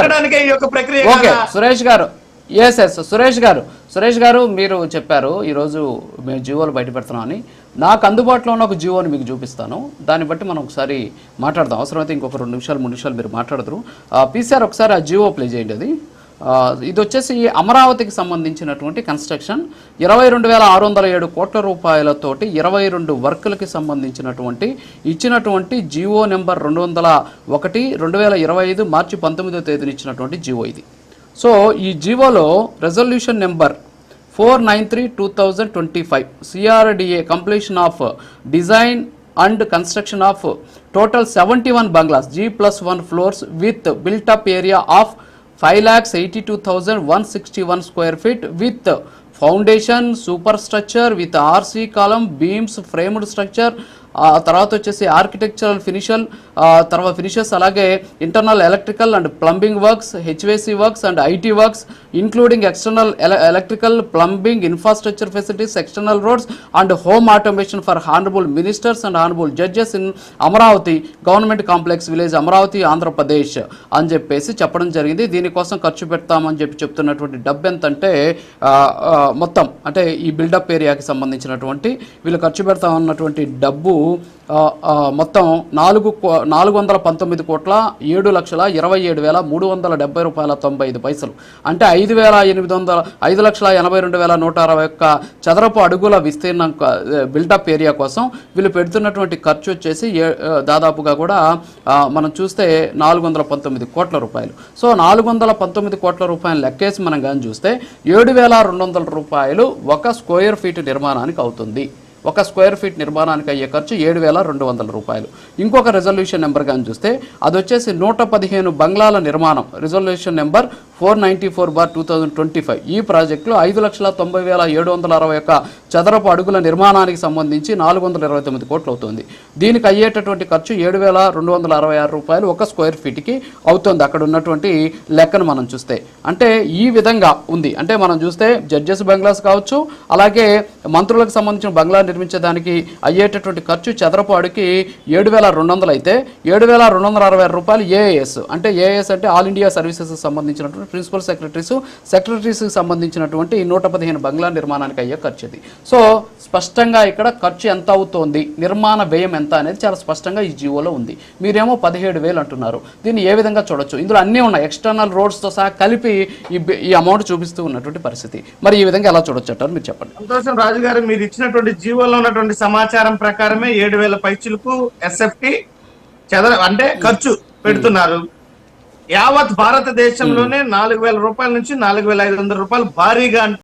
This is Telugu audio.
కార్మికులకు ప్రక్రియ. సురేష్ గారు మీరు చెప్పారు ఈరోజు మేము జీవోలు బయట పెడుతున్నామని. నాకు అందుబాటులో ఉన్న ఒక జీవోని మీకు చూపిస్తాను, దాన్ని బట్టి మనం ఒకసారి మాట్లాడదాం. అవసరమైతే ఇంకొక 2 నిమిషాలు 3 నిమిషాలు మీరు మాట్లాడదురు. పీసీఆర్ ఒకసారి ఆ జీవో ప్లే చేయండి. అది ఇది వచ్చేసి అమరావతికి సంబంధించినటువంటి కన్స్ట్రక్షన్ 22,607 కోట్ల రూపాయలతోటి 22 వర్కులకి సంబంధించినటువంటి ఇచ్చినటువంటి జీవో నెంబర్ 201/2025 మార్చి 19వ తేదీన ఇచ్చినటువంటి జీవో ఇది. సో ఈ జీవోలో resolution number 493/2025 CRDA completion of design and construction of total 71 bungalows G+1 floors with built up area of 5,82,161 square feet with foundation, superstructure with RC column, beams, framed structure, తర్వాత వచ్చేసి ఆర్కిటెక్చరల్ తర్వాత ఫినిషెస్, అలాగే internal electrical and plumbing works, HVAC works and IT works including external electrical, plumbing, infrastructure facilities, external roads and home automation for honourable ministers and honourable judges in Amaravati government complex village Amaravati Andhra Pradesh అని చెప్పేసి చెప్పడం జరిగింది. దీనికోసం ఖర్చు పెడతామని చెప్తున్నటువంటి డబ్బు ఎంత అంటే మొత్తం అంటే ఈ బిల్డప్ ఏరియాకి సంబంధించినటువంటి వీళ్ళు ఖర్చు పెడతామన్నటువంటి డబ్బు మొత్తం 419,727,370 రూపాయల 95 పైసలు, అంటే 5,82,161 చదరపు అడుగుల విస్తీర్ణం బిల్డప్ ఏరియా కోసం వీళ్ళు పెడుతున్నటువంటి ఖర్చు వచ్చేసి దాదాపుగా కూడా మనం చూస్తే 419 కోట్ల రూపాయలు. సో 419 కోట్ల రూపాయలు లెక్కేసి మనం కానీ చూస్తే 7,200 రూపాయలు ఒక స్క్వేర్ ఫీట్ నిర్మాణానికి అవుతుంది. ఒక స్క్వేర్ ఫీట్ నిర్మాణానికి అయ్యే ఖర్చు 7,200 రూపాయలు. ఇంకొక రెజల్యూషన్ నెంబర్ కానీ చూస్తే అది వచ్చేసి 115 బంగ్లాల నిర్మాణం, రెజల్యూషన్ నెంబర్ 494/2025. ఈ ప్రాజెక్టులో 5,90,761 చదరపు అడుగుల నిర్మాణానికి సంబంధించి 429 కోట్లు అవుతుంది. దీనికి అయ్యేటటువంటి ఖర్చు 7,266 రూపాయలు ఒక స్క్వేర్ ఫీట్కి అవుతుంది. అక్కడ ఉన్నటువంటి లెక్కను మనం చూస్తే అంటే ఈ విధంగా ఉంది. అంటే మనం చూస్తే జడ్జెస్ బంగ్లాస్ కావచ్చు, అలాగే మంత్రులకు సంబంధించిన బంగ్లా నిర్మించడానికి అయ్యేటటువంటి ఖర్చు చదరపు అడుగుకి 7,200 అయితే 7,260 రూపాయలు ఏఏఎస్ అంటే ఏఎస్ అంటే ఆల్ ఇండియా సర్వీసెస్ సంబంధించినటువంటి ప్రిన్సిపల్ సెక్రటరీస్కి సంబంధించినటువంటి 115 బంగ్లా నిర్మాణానికి అయ్యే ఖర్చు ఇది. సో స్పష్టంగా ఇక్కడ ఖర్చు ఎంత అవుతోంది, నిర్మాణ వ్యయం ఎంత అనేది చాలా స్పష్టంగా ఈ జీవోలో ఉంది. మీరేమో 17,000 అంటున్నారు. దీన్ని ఏ విధంగా చూడొచ్చు? ఇందులో అన్నీ ఉన్నాయి, ఎక్స్టర్నల్ రోడ్స్తో సహా కలిపి ఈ అమౌంట్ చూపిస్తూ ఉన్నటువంటి పరిస్థితి. మరి ఈ విధంగా ఎలా చూడొచ్చు అంటారు మీరు చెప్పండి. సంతోషం రాజు గారు, మీరు ఇచ్చినటువంటి జీవోలో ఉన్నటువంటి సమాచారం ప్రకారమే 7,000 పైచులకు ఎస్ఎఫ్టి అంటే ఖర్చు పెడుతున్నారు. యావత్ భారతదేశంలోనే 4,000 రూపాయల నుంచి 4,500 రూపాయలు భారీగా